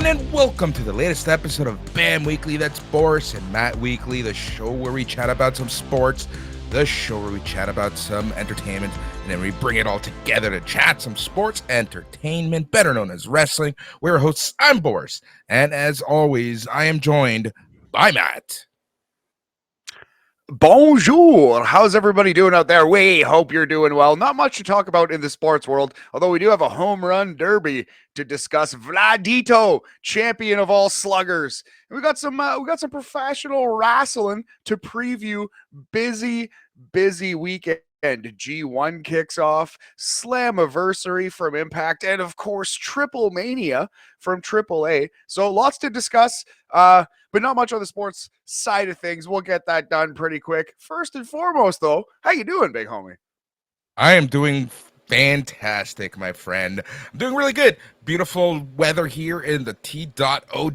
everyone, and welcome to the latest episode of BAM Weekly. That's Boris and Matt Weekly, the show where we chat about some sports, the show where we chat about some entertainment, and then we bring it all together to chat some sports entertainment, better known as wrestling. We're hosts. I'm Boris, and as always, I am joined by Matt. Bonjour. How's everybody doing out there? We hope you're doing well. Not much to talk about in the sports world, although we do have a home run derby to discuss. Vladito, champion of all sluggers. And we got some professional wrestling to preview. Busy weekend. G1 kicks off, Slammiversary from Impact, and of course Triplemania from AAA. So lots to discuss, but not much on the sports side of things. We'll get that done pretty quick. First and foremost, though, how you doing, big homie? I am doing fantastic, my friend. I'm doing really good. Beautiful weather here in the T.O.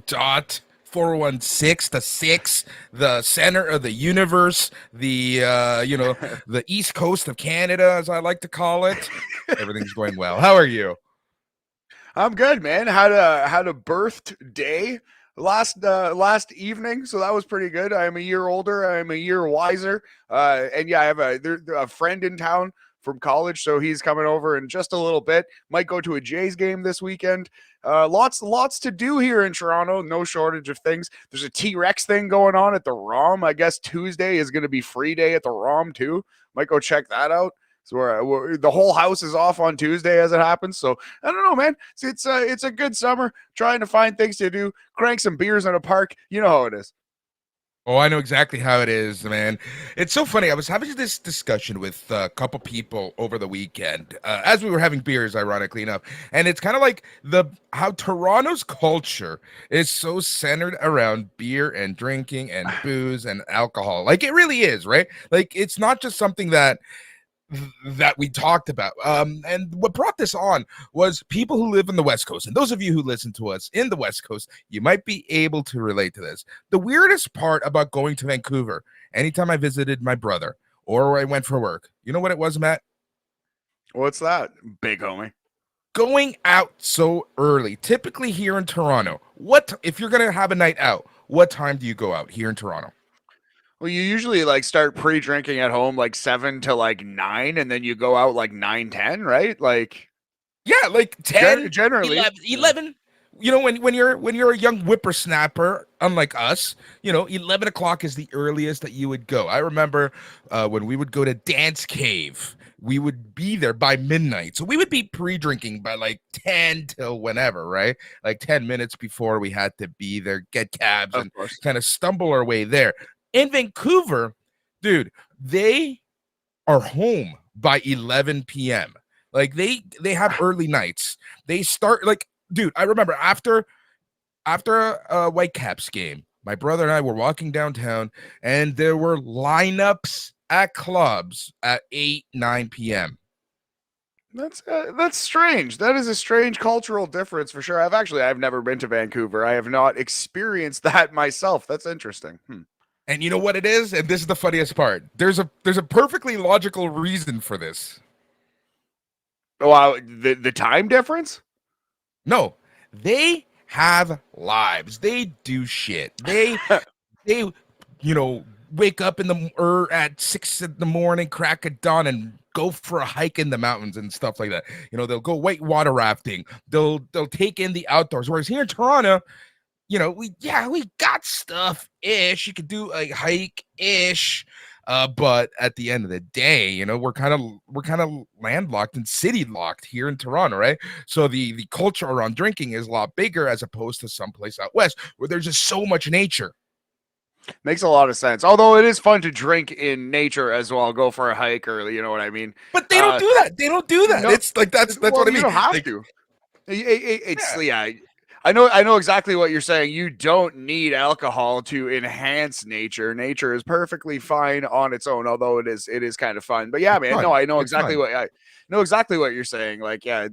416, the 6, the center of the universe, the the east coast of Canada, as I like to call it. Everything's going well. How are you? I'm good, man. Had a birthed day last evening, so that was pretty good. I am a year older. I am a year wiser. And yeah, I have a friend in town from college, so he's coming over in just a little bit. Might go to a Jays game this weekend. Lots to do here in Toronto. No shortage of things. There's a T-Rex thing going on at the ROM. I guess Tuesday is going to be free day at the ROM too. Might go check that out. So we're the whole house is off on Tuesday as it happens. So I don't know, man. It's a good summer. Trying to find things to do. Crank some beers in a park. You know how it is. Oh, I know exactly how it is, man. It's so funny. I was having this discussion with a couple people over the weekend as we were having beers, ironically enough. And it's kind of like how Toronto's culture is so centered around beer and drinking and booze and alcohol. Like it really is, right? Like it's not just something that we talked about. And what brought this on was people who live in the West Coast. And those of you who listen to us in the West Coast, you might be able to relate to this. The weirdest part about going to Vancouver, anytime I visited my brother or I went for work, you know what it was, Matt? What's that, big homie? Going out so early. Typically here in Toronto, if you're going to have a night out, what time do you go out here in Toronto? Well, you usually like start pre-drinking at home like 7 to like 9, and then you go out like 9-10, right? Like, yeah, like 10, generally 11. You know, when you're a young whippersnapper, unlike us, 11 o'clock is the earliest that you would go. I remember when we would go to Dance Cave, we would be there by midnight. So we would be pre-drinking by like 10 till whenever, right? Like 10 minutes before we had to be there, get cabs and kind of stumble our way there. In Vancouver, dude, they are home by 11 p.m. Like they have early nights. They start like, dude, I remember after a Whitecaps game, my brother and I were walking downtown and there were lineups at clubs at 8-9 p.m. That's strange. That is a strange cultural difference for sure. I've never been to Vancouver. I have not experienced that myself. That's interesting. And you know what it is? And this is the funniest part. There's a perfectly logical reason for this. Wow, the time difference? No, they have lives. They do shit. They wake up at 6 in the morning, crack of dawn, and go for a hike in the mountains and stuff like that. They'll go whitewater rafting. They'll take in the outdoors. Whereas here in Toronto, we got stuff ish. You could do a hike ish, but at the end of the day, we're kind of landlocked and city locked here in Toronto, right? So the culture around drinking is a lot bigger as opposed to someplace out west where there's just so much nature. Makes a lot of sense. Although it is fun to drink in nature as well. Go for a hike, or you know what I mean. But they don't do that. They don't do that. No, it's like that's what I mean. You don't have to. I know exactly what you're saying. You don't need alcohol to enhance nature. Nature is perfectly fine on its own, although it is kind of fun. But yeah, man, no, I know exactly what you're saying. Like, yeah,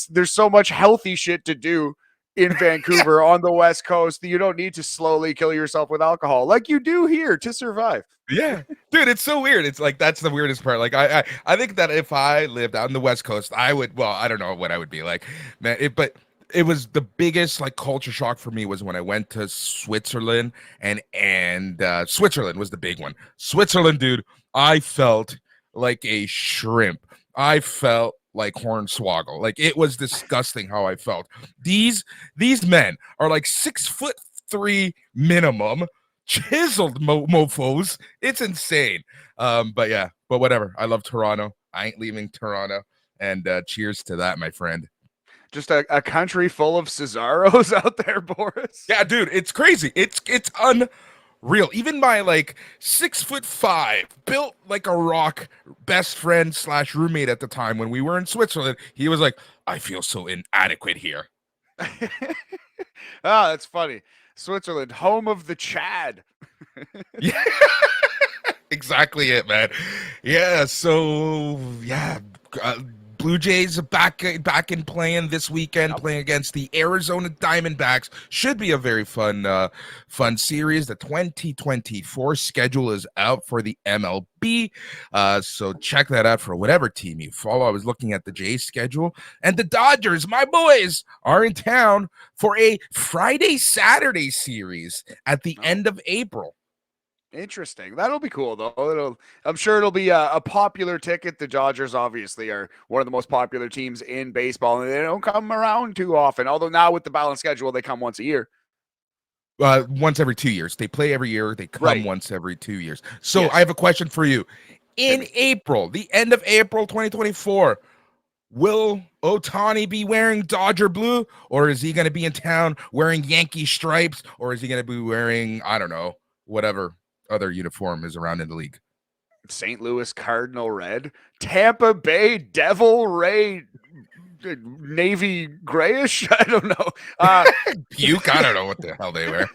there's so much healthy shit to do in Vancouver on the West Coast that you don't need to slowly kill yourself with alcohol like you do here to survive. Yeah, dude, it's so weird. It's like that's the weirdest part. Like I think that if I lived out in the West Coast, I would. Well, I don't know what I would be like, man. But it was the biggest like culture shock for me was when I went to Switzerland, and Switzerland was the big one. Switzerland, dude, I felt like a shrimp. I felt like Hornswoggle. Like it was disgusting how I felt. These men are like 6'3" minimum, chiseled mofos. It's insane. But yeah, but whatever. I love Toronto. I ain't leaving Toronto. And cheers to that, my friend. Just a country full of Cesaros out there, Boris. Yeah, dude, it's crazy. It's unreal. Even my like 6'5", built like a rock, best friend / roommate at the time when we were in Switzerland, he was like, "I feel so inadequate here." That's funny. Switzerland, home of the Chad. Yeah, exactly it, man. Yeah, so yeah, Blue Jays are back in playing this weekend, playing against the Arizona Diamondbacks. Should be a very fun series. The 2024 schedule is out for the MLB, so check that out for whatever team you follow. I was looking at the Jays schedule, and the Dodgers, my boys, are in town for a Friday-Saturday series at the end of April. Interesting. That'll be cool, though. I'm sure it'll be a popular ticket. The Dodgers obviously are one of the most popular teams in baseball, and they don't come around too often. Although now with the balanced schedule, they come once a year. Once every 2 years. They play every year. They come once every 2 years. So yes. I have a question for you. In April, the end of April 2024, will Ohtani be wearing Dodger blue, or is he going to be in town wearing Yankee stripes, or is he going to be wearing, I don't know, whatever other uniform is around in the league? St. Louis Cardinal red, Tampa Bay Devil Ray, navy grayish. I don't know. Puke. I don't know what the hell they wear.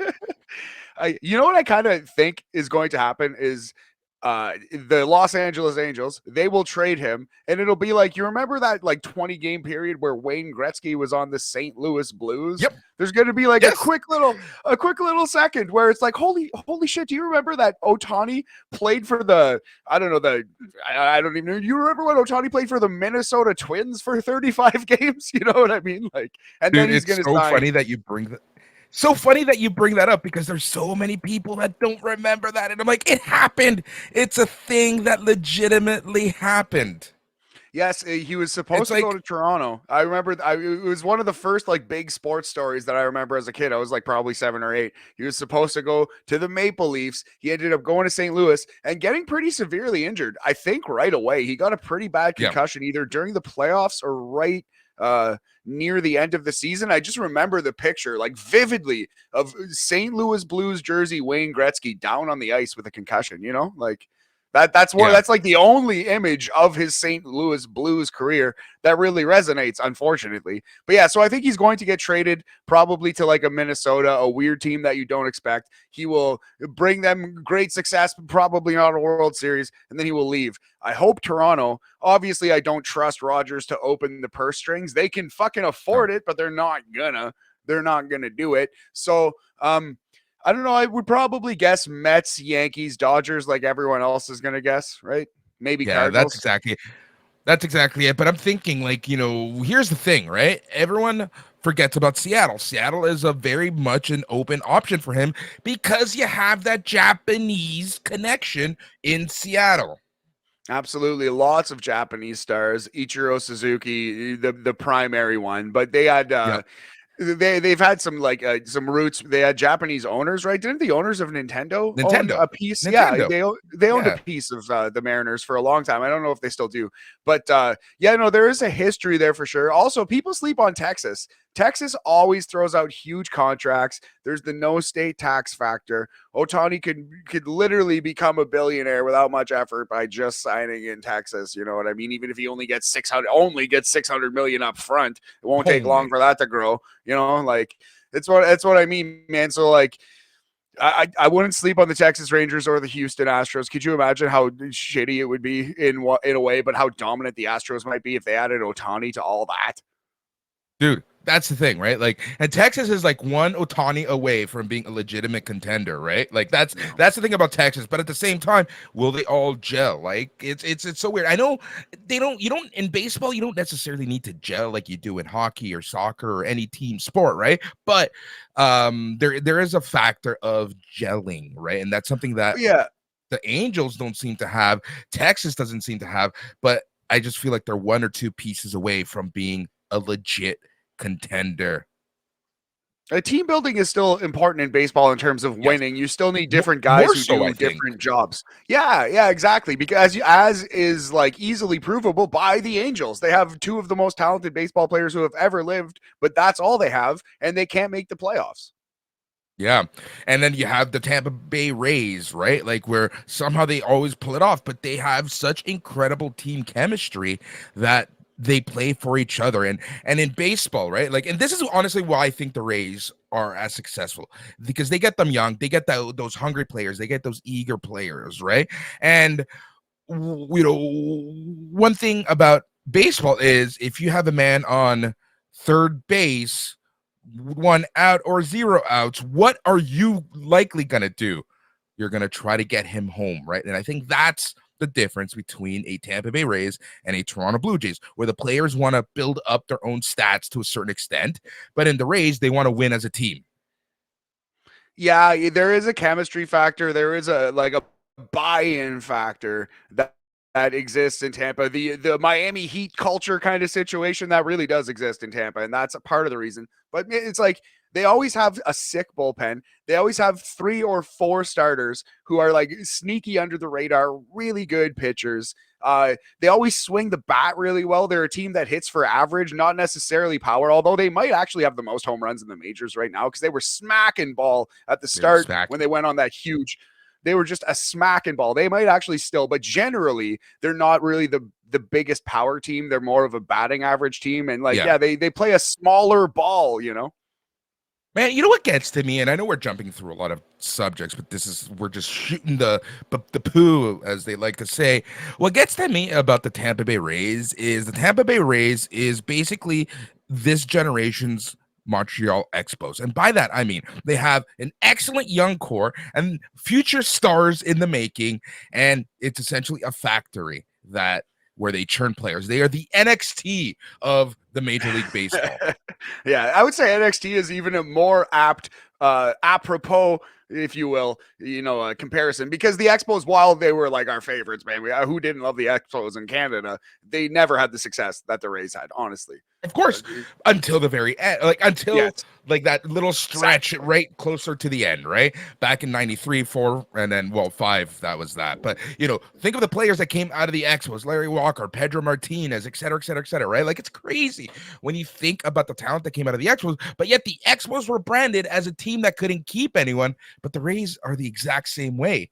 You know what I kind of think is going to happen is the Los Angeles Angels, they will trade him, and it'll be like, you remember that like 20-game period where Wayne Gretzky was on the St. Louis Blues? Yep. There's going to be like a quick little second where it's like, holy shit, do you remember that Ohtani played for the, I don't even know, you remember when Ohtani played for the Minnesota Twins for 35 games? You know what I mean? Like, and dude, then he's going to sign. Funny that you bring that. So funny that you bring that up, because there's so many people that don't remember that. And I'm like, it happened. It's a thing that legitimately happened. Yes, he was supposed to go to Toronto. I remember it was one of the first like big sports stories that I remember as a kid. I was like probably 7 or 8. He was supposed to go to the Maple Leafs. He ended up going to St. Louis and getting pretty severely injured. I think right away. He got a pretty bad concussion either during the playoffs or right near the end of the season. I just remember the picture like vividly of St. Louis Blues jersey Wayne Gretzky down on the ice with a concussion, you know, like that's like the only image of his St. Louis Blues career that really resonates, unfortunately. But yeah, so I think he's going to get traded probably to like a Minnesota, a weird team that you don't expect. He will bring them great success, probably not a World Series, and then he will leave. I hope Toronto. Obviously, I don't trust Rogers to open the purse strings. They can fucking afford it, but they're not gonna do it. So, I don't know. I would probably guess Mets, Yankees, Dodgers, like everyone else is going to guess, right? Maybe Cardinals. That's exactly it. But I'm thinking, like, you know, here's the thing, right? Everyone forgets about Seattle. Seattle is a very much an open option for him because you have that Japanese connection in Seattle. Absolutely. Lots of Japanese stars. Ichiro Suzuki, the primary one, but they had they've had some like some roots. They had Japanese owners, right? Didn't the owners of Nintendo own a piece? Nintendo. Yeah, they owned a piece of the Mariners for a long time. I don't know if they still do, but yeah, no, there is a history there for sure. Also, people sleep on Texas. Texas always throws out huge contracts. There's the no state tax factor. Ohtani could literally become a billionaire without much effort by just signing in Texas. You know what I mean? Even if he only gets 600 million up front, it won't take long for that to grow. You know, like that's what I mean, man. So like, I wouldn't sleep on the Texas Rangers or the Houston Astros. Could you imagine how shitty it would be in a way, but how dominant the Astros might be if they added Ohtani to all that? Dude, That's the thing, right? Like, and Texas is like one Otani away from being a legitimate contender, right? Like No. that's the thing about Texas. But at the same time, will they all gel? Like, it's so weird. I know they don't. You don't in baseball. You don't necessarily need to gel like you do in hockey or soccer or any team sport, right? But there is a factor of gelling, right? And that's something that Yeah. the Angels don't seem to have. Texas doesn't seem to have. But I just feel like they're one or two pieces away from being a legit contender. Team building is still important in baseball in terms of Yes. winning. You still need Mo- different guys More who so, I do think. different jobs. Yeah, exactly. Because as is like easily provable by the Angels, they have two of the most talented baseball players who have ever lived, but that's all they have, and they can't make the playoffs. Yeah. And then you have the Tampa Bay Rays, right? Like where somehow they always pull it off, but they have such incredible team chemistry that they play for each other. And in baseball, right? Like, and this is honestly why I think the Rays are as successful because they get them young, they get those hungry players, they get those eager players, right? And you know, one thing about baseball is if you have a man on third base, one out or zero outs, what are you likely going to do? You're going to try to get him home, right? And I think that's the difference between a Tampa Bay Rays and a Toronto Blue Jays, where the players want to build up their own stats to a certain extent, but in the Rays, they want to win as a team. Yeah, there is a chemistry factor. There is a buy-in factor that exists in Tampa. The Miami Heat culture kind of situation that really does exist in Tampa, and that's a part of the reason. But it's like they always have a sick bullpen. They always have 3 or 4 starters who are like sneaky under the radar, really good pitchers. They always swing the bat really well. They're a team that hits for average, not necessarily power, although they might actually have the most home runs in the majors right now because they were smacking ball at the They're start stacked. when they went on that huge. They were just a smacking ball. They might actually still, but generally they're not really the biggest power team. They're more of a batting average team. And like, Yeah. yeah, they play a smaller ball, you know? Man, you know what gets to me, and I know we're jumping through a lot of subjects, but we're just shooting the poo, as they like to say. What gets to me about the Tampa Bay Rays is the Tampa Bay Rays is basically this generation's Montreal Expos, and by that I mean they have an excellent young core and future stars in the making, and it's essentially a factory that where they churn players. They are the NXT of the Major League Baseball. Yeah, I would say NXT is even a more apt, apropos, if you will, comparison because the Expos, while they were like our favorites, man, who didn't love the Expos in Canada? They never had the success that the Rays had, honestly. Of course, until the very end, like until Yes, like that little stretch exactly. right closer to the end, right? Back in 93, 4, and then well, 5, that was that. But think of the players that came out of the Expos, Larry Walker, Pedro Martinez, et cetera, et cetera, et cetera, right? Like it's crazy when you think about the talent that came out of the Expos, but yet the Expos were branded as a team that couldn't keep anyone, but the Rays are the exact same way.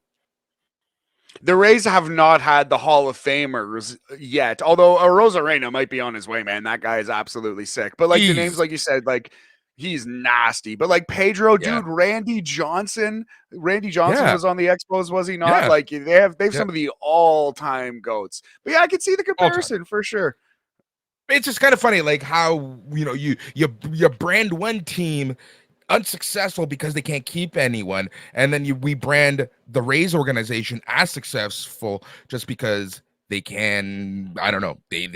The Rays have not had the Hall of Famers yet, although Rosarena might be on his way, man. That guy is absolutely sick. But like the names, Jeez. like you said, like he's nasty. But like Pedro, Yeah. dude, Randy Johnson Yeah. was on the Expos, was he not? Yeah. Like they have Yeah. some of the all-time goats. But yeah, I can see the All time. comparison for sure. It's just kind of funny, like how you brand one team unsuccessful because they can't keep anyone, and then we brand the Rays organization as successful just because they can. I don't know. They've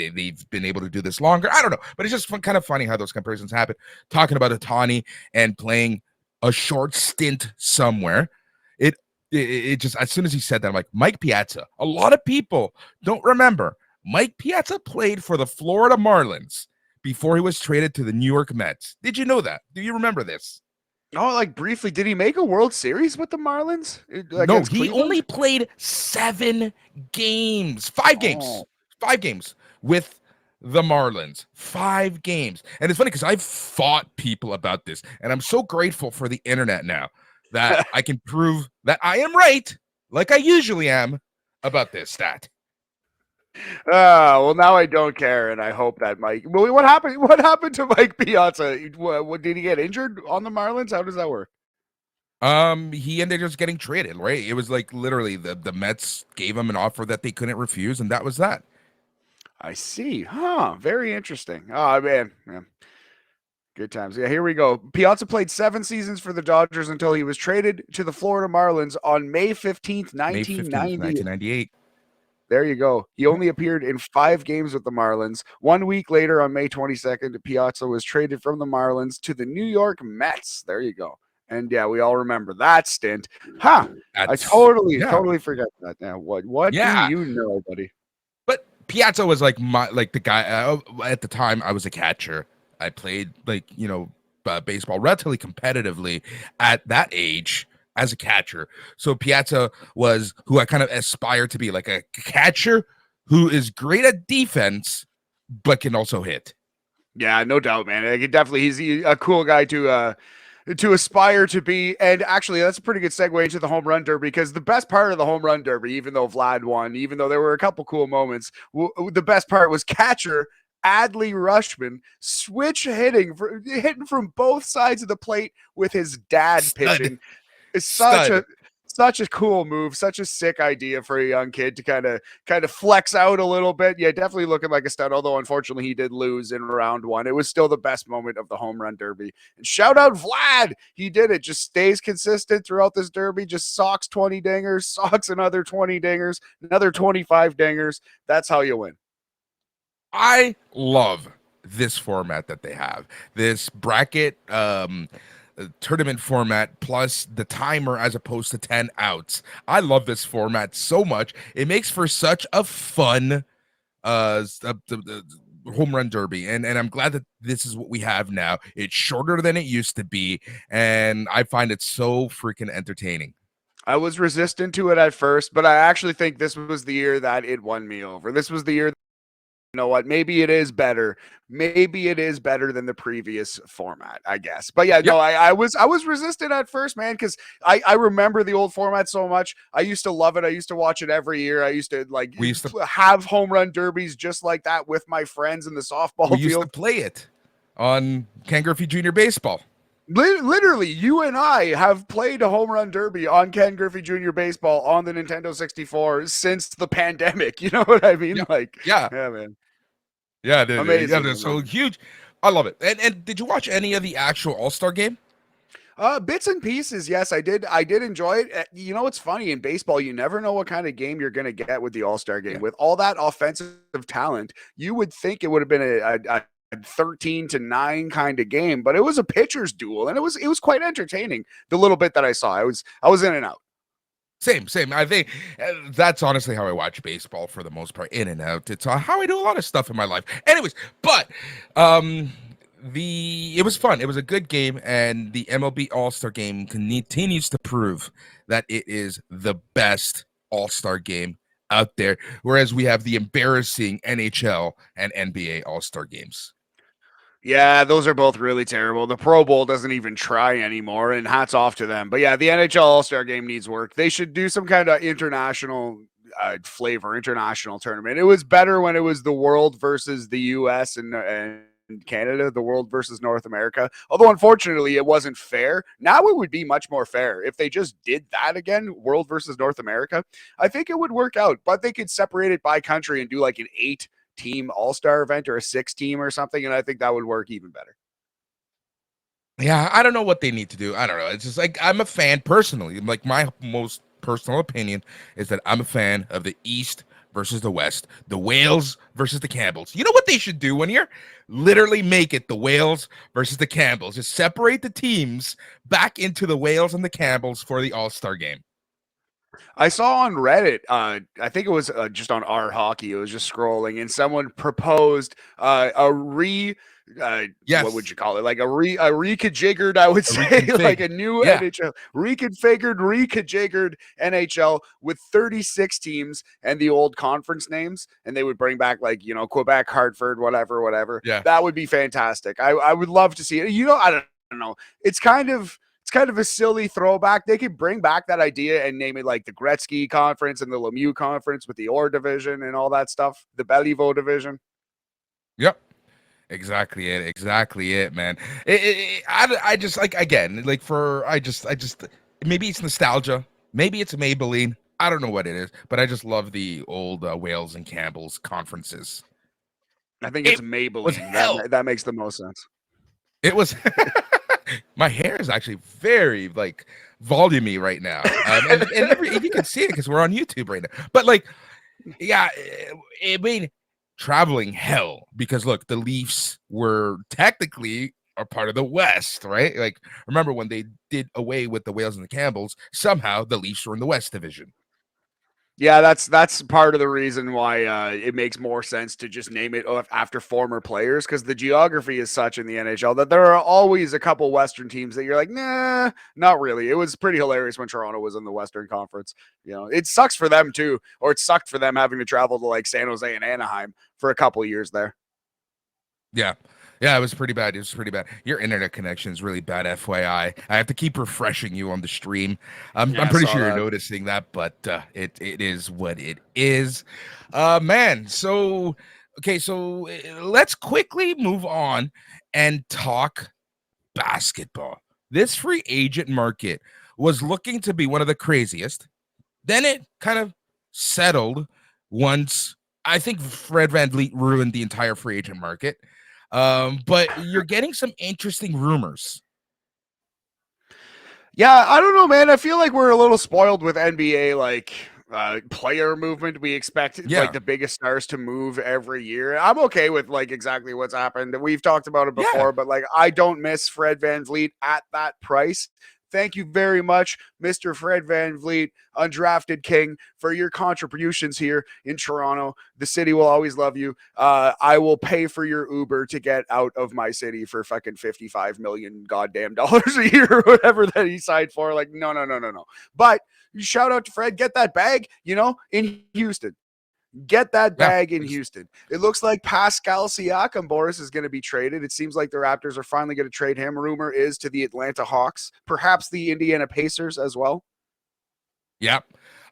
been able to do this longer. I don't know, but it's just kind of funny how those comparisons happen. Talking about Ohtani and playing a short stint somewhere, it just as soon as he said that, I'm like Mike Piazza. A lot of people don't remember Mike Piazza played for the Florida Marlins before he was traded to the New York Mets. Did you know that? Do you remember this? Oh, like briefly, did he make a World Series with the Marlins No, against he only Cleveland? played 7 games, 5 games, Oh, 5 games with the Marlins. 5 games. And it's funny because I've fought people about this, and I'm so grateful for the internet now that I can prove that I am right, like I usually am, about this stat. well, now I don't care, and I hope that Mike. Well, what happened? What happened to Mike Piazza? What did he get injured on the Marlins? How does that work? He ended up just getting traded, right? It was like literally the Mets gave him an offer that they couldn't refuse, and that was that. I see. Huh. Very interesting. Oh man. Yeah. Good times. Yeah, here we go. Piazza played 7 seasons for the Dodgers until he was traded to the Florida Marlins on May 15th, May 15th, 1990. 1998. There you go. He Yeah. only appeared in 5 games with the Marlins. 1 week later, on May 22nd, Piazza was traded from the Marlins to the New York Mets. There you go. And yeah, we all remember that stint. Huh. I That's yeah, totally forget that now. What do yeah. you know, buddy? But Piazza was like the guy at the time. I was a catcher. I played baseball relatively competitively at that age as a catcher. So Piazza was who I kind of aspired to be, like a catcher who is great at defense but can also hit. Yeah, no doubt, man. I could definitely he's a cool guy to aspire to be. And actually, that's a pretty good segue into the home run derby, because the best part of the home run derby, even though Vlad won, even though there were a couple cool moments, the best part was catcher Adley Rushman hitting from both sides of the plate with his dad Stud. pitching. It's Stud. such a cool move, such a sick idea for a young kid to kind of flex out a little bit. Yeah, definitely looking like a stud, although unfortunately he did lose in round 1. It was still the best moment of the home run derby. And shout out Vlad. He did it. Just stays consistent throughout this derby, just socks 20 dingers, socks another 20 dingers, another 25 dingers. That's how you win. I love this format that they have. This bracket tournament format plus the timer as opposed to 10 outs. I love this format so much. It makes for such a fun home run derby, and I'm glad that this is what we have now. It's shorter than it used to be, and I find it so freaking entertaining. I was resistant to it at first, but I actually think this was the year that it won me over. This was the year, you know what, maybe it is better. Maybe it is better than the previous format, I guess. But yeah, Yep. no, I was resistant at first, man, because I remember the old format so much. I used to love it. I used to watch it every year. I used to We used to have home run derbies just like that with my friends in the softball we used to field. play it on Ken Griffey Jr. Baseball. Literally, you and I have played a home run derby on Ken Griffey Jr. Baseball on the Nintendo 64 since the pandemic. You know what I mean? Yeah. Like, Yeah. yeah, man. Yeah, Amazing. they're so huge. I love it. And did you watch any of the actual All-Star game? Bits and pieces. Yes, I did. I did enjoy it. You know, it's funny in baseball, you never know what kind of game you're going to get with the All-Star game. Yeah. With all that offensive talent, you would think it would have been a 13-9 kind of game, but it was a pitcher's duel, and it was quite entertaining. The little bit that I saw, I was in and out. Same. I think that's honestly how I watch baseball for the most part, in and out. It's how I do a lot of stuff in my life. Anyways, but it was fun. It was a good game, and the MLB All-Star game continues to prove that it is the best All-Star game out there, whereas we have the embarrassing NHL and NBA All-Star games. Yeah, those are both really terrible. The Pro Bowl doesn't even try anymore, and hats off to them. But yeah, the NHL All-Star game needs work. They should do some kind of international flavor, international tournament. It was better when it was the world versus the US and Canada, the world versus North America. Although, unfortunately, it wasn't fair. Now it would be much more fair if they just did that again, world versus North America. I think it would work out, but they could separate it by country and do like an 8-team all-star event or a 6-team or something, and I think that would work even better. Yeah, I don't know what they need to do. I don't know. It's just like I'm a fan personally. Like my most personal opinion is that I'm a fan of the East versus the West, the Whales versus the Campbells. You know what they should do one year? Literally make it the Whales versus the Campbells. Just separate the teams back into the Whales and the Campbells for the All-Star game. I saw on Reddit, I think it was just on our hockey. It was just scrolling, and someone proposed Yes. what would you call it? Like a reconfigured, I would say, like a new NHL, reconfigured NHL with 36 teams and the old conference names, and they would bring back like, you know, Quebec, Hartford, whatever. Yeah. That would be fantastic. I would love to see it. You know, I don't know. It's kind of a silly throwback. They could bring back that idea and name it like the Gretzky Conference and the Lemieux Conference with the Orr division and all that stuff, the Beliveau division. Yep. Exactly it, man. I just like, again, like I just maybe it's nostalgia, maybe it's Maybelline. I don't know what it is, but I just love the old Wales and Campbell's conferences. I think it's Maybelline. That makes the most sense. It was my hair is actually very like volumey right now. You can see it because we're on YouTube right now. But like, yeah, it made traveling hell because look, the Leafs were technically a part of the West, right? Like, remember when they did away with the Whales and the Campbells? Somehow the Leafs were in the West Division. Yeah, that's part of the reason why it makes more sense to just name it after former players, because the geography is such in the NHL that there are always a couple Western teams that you're like, nah, not really. It was pretty hilarious when Toronto was in the Western Conference. You know, it sucks for them too, or it sucked for them having to travel to like San Jose and Anaheim for a couple years there. Yeah. Yeah, it was pretty bad. It was pretty bad. Your internet connection is really bad, FYI. I have to keep refreshing you on the stream. I'm Yeah, I pretty saw sure you're that. noticing that, but it is what it is. Man, so okay, so let's quickly move on and talk basketball. This free agent market was looking to be one of the craziest. Then it kind of settled once I think Fred VanVleet ruined the entire free agent market. But you're getting some interesting rumors. Yeah, I don't know, man. I feel like we're a little spoiled with NBA like player movement. We expect like Yeah, the biggest stars to move every year. I'm okay with like exactly what's happened. We've talked about it yeah, before, but like I don't miss Fred VanVleet at that price. Thank you very much, Mr. Fred VanVleet, undrafted king, for your contributions here in Toronto. The city will always love you. I will pay for your Uber to get out of my city for fucking 55 million goddamn dollars a year or whatever that he signed for. Like, no, no, no, no, no. But shout out to Fred, get that bag, in Houston. Get that yeah. bag in Houston. It looks like Pascal Siakam, Boris, is going to be traded. It seems like the Raptors are finally going to trade him. Rumor is to the Atlanta Hawks, perhaps the Indiana Pacers as well. Yeah.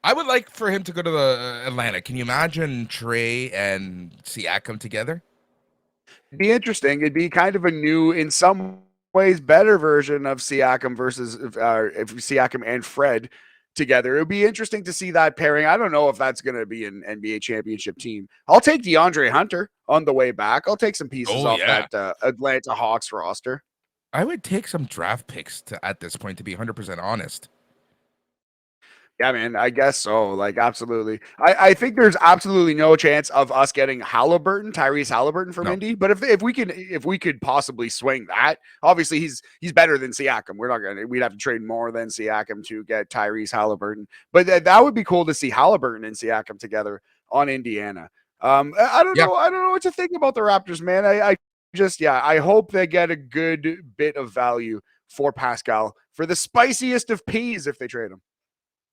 I would like for him to go to the Atlanta. Can you imagine Trae and Siakam together? It'd be interesting. It'd be kind of a new, in some ways, better version of Siakam versus Siakam and Fred together. It would be interesting to see that pairing. I don't know if that's going to be an NBA championship team. I'll take DeAndre Hunter on the way back. I'll take some pieces Oh off yeah. that Atlanta Hawks roster. I would take some draft picks at this point, to be 100% honest. Yeah, man, I guess so. Like, absolutely. I think there's absolutely no chance of us getting Tyrese Haliburton from No. Indy. But if we could possibly swing that, obviously he's better than Siakam. We'd have to trade more than Siakam to get Tyrese Haliburton. But that would be cool to see Haliburton and Siakam together on Indiana. I don't Yeah. know. I don't know what to think about the Raptors, man. I hope they get a good bit of value for Pascal for the spiciest of peas if they trade him.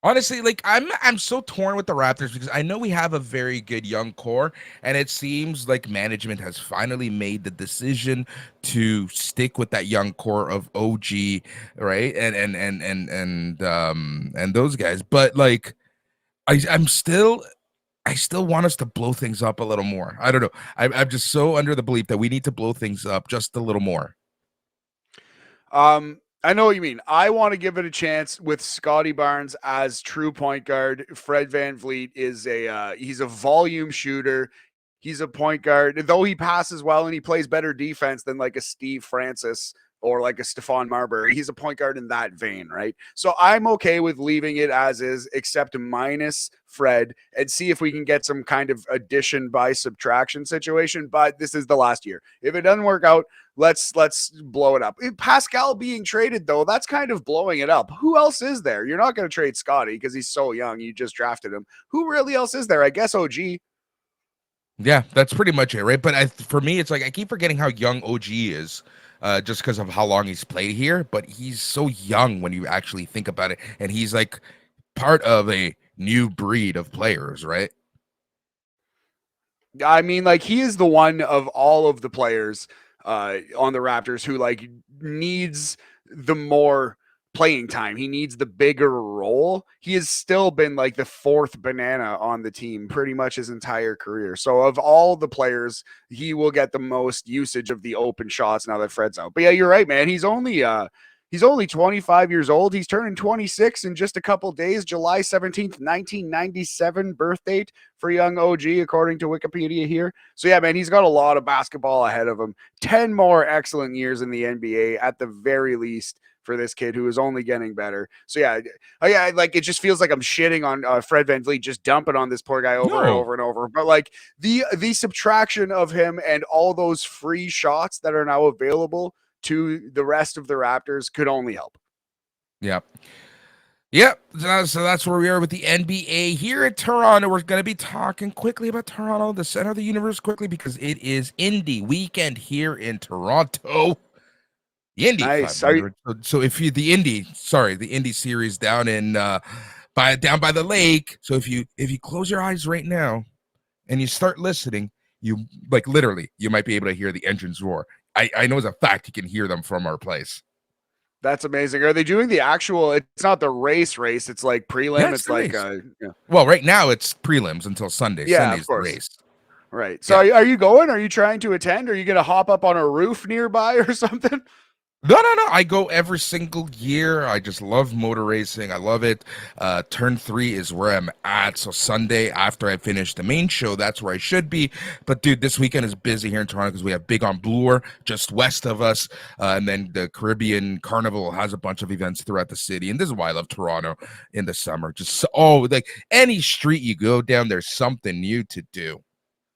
Honestly, like I'm so torn with the Raptors because I know we have a very good young core, and it seems like management has finally made the decision to stick with that young core of OG, right? And those guys. But like I still want us to blow things up a little more. I don't know. I'm just so under the belief that we need to blow things up just a little more. I know what you mean. I want to give it a chance with Scotty Barnes as true point guard. Fred VanVleet is he's a volume shooter. He's a point guard. Though he passes well and he plays better defense than like a Steve Francis or like a Stephon Marbury, he's a point guard in that vein, right? So I'm okay with leaving it as is, except minus Fred, and see if we can get some kind of addition by subtraction situation. But this is the last year. If it doesn't work out, let's blow it up. Pascal being traded though, that's kind of blowing it up. Who else is there? You're not going to trade Scotty because he's so young. You just drafted him. Who really else is there? I guess OG. Yeah, that's pretty much it, right? But for me, it's like I keep forgetting how young OG is, just because of how long he's played here. But he's so young when you actually think about it, and he's like part of a new breed of players, right? I mean, like he is the one of all of the players on the Raptors who like needs the more playing time. He needs the bigger role. He has still been like the fourth banana on the team pretty much his entire career. So of all the players, he will get the most usage of the open shots now that Fred's out. But yeah, you're right, man. He's only 25 years old. He's turning 26 in just a couple days. July 17th, 1997 birth date for young OG, according to Wikipedia here. So, yeah, man, he's got a lot of basketball ahead of him. 10 more excellent years in the NBA at the very least for this kid who is only getting better. So, yeah, like it just feels like I'm shitting on Fred VanVleet, just dumping on this poor guy over and over and over. But, like, the subtraction of him and all those free shots that are now available to the rest of the Raptors could only help. Yep. So that's where we are with the NBA here at Toronto. We're going to be talking quickly about Toronto, the center of the universe, quickly because it is Indy weekend here in Toronto. The Indy Nice. 500. So if you the Indy series down in by the lake. So if you close your eyes right now and you start listening, you like literally you might be able to hear the engines roar. I know as a fact you can hear them from our place. That's amazing. Are they doing the actual? It's not the race. It's like prelim. Yeah, it's like well, right now it's prelims until Sunday. Yeah, Sunday's of course. the race. Right. So are you going? Are you trying to attend? Are you going to hop up on a roof nearby or something? No. I go every single year. I just love motor racing. I love it. Turn 3 is where I'm at. So Sunday after I finish the main show, that's where I should be. But dude, this weekend is busy here in Toronto because we have Big on Bloor just west of us. And then the Caribbean Carnival has a bunch of events throughout the city. And this is why I love Toronto in the summer. Like any street you go down, there's something new to do.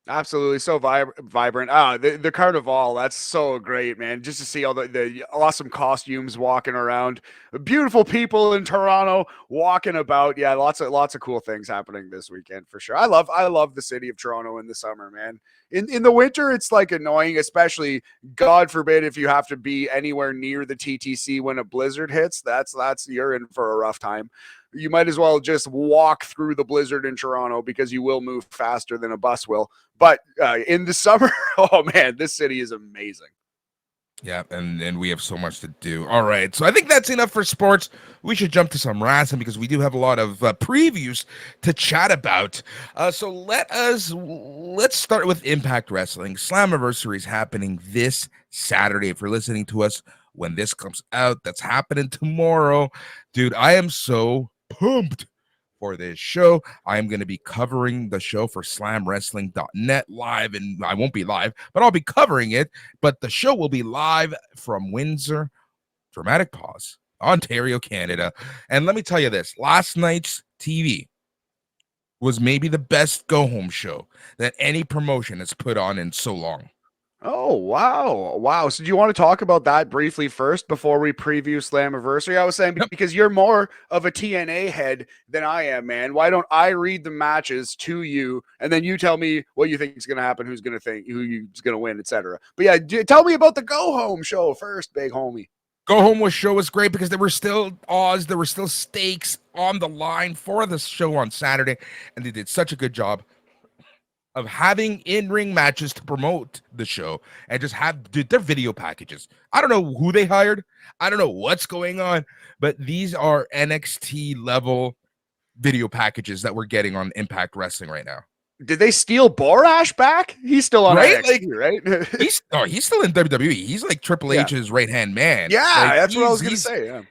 Absolutely. So vibrant. The Carnival, that's so great, man. Just to see all the awesome costumes walking around. Beautiful people in Toronto walking about. Yeah, lots of cool things happening this weekend for sure. I love the city of Toronto in the summer, man. In the winter, it's like annoying, especially God forbid if you have to be anywhere near the TTC when a blizzard hits. That's you're in for a rough time. You might as well just walk through the blizzard in Toronto because you will move faster than a bus will. But in the summer, oh man, this city is amazing. Yeah, and we have so much to do. All right, so I think that's enough for sports. We should jump to some wrestling because we do have a lot of previews to chat about. So let's start with Impact Wrestling. Slammiversary is happening this Saturday. If you're listening to us when this comes out, that's happening tomorrow. Dude, I am so pumped for this show. I am going to be covering the show for slamwrestling.net live, and I won't be live, but I'll be covering it. But the show will be live from Windsor, dramatic pause, Ontario, Canada. And let me tell you this, last night's TV was maybe the best go-home show that any promotion has put on in so long. Oh, wow. So do you want to talk about that briefly first before we preview Slammiversary? I was saying because you're more of a TNA head than I am, man. Why don't I read the matches to you and then you tell me what you think is going to happen, who's going to win, etc. But yeah, tell me about the go home show first, big homie. Go home show was great because there were still odds, there were still stakes on the line for the show on Saturday, and they did such a good job of having in-ring matches to promote the show and just have their video packages. I don't know who they hired. I don't know what's going on, but these are NXT level video packages that we're getting on Impact Wrestling right now. Did they steal Borash back? He's still on NXT, right? he's still in WWE. He's like Triple H's right-hand man. Yeah, like, that's what I was going to say. Yeah.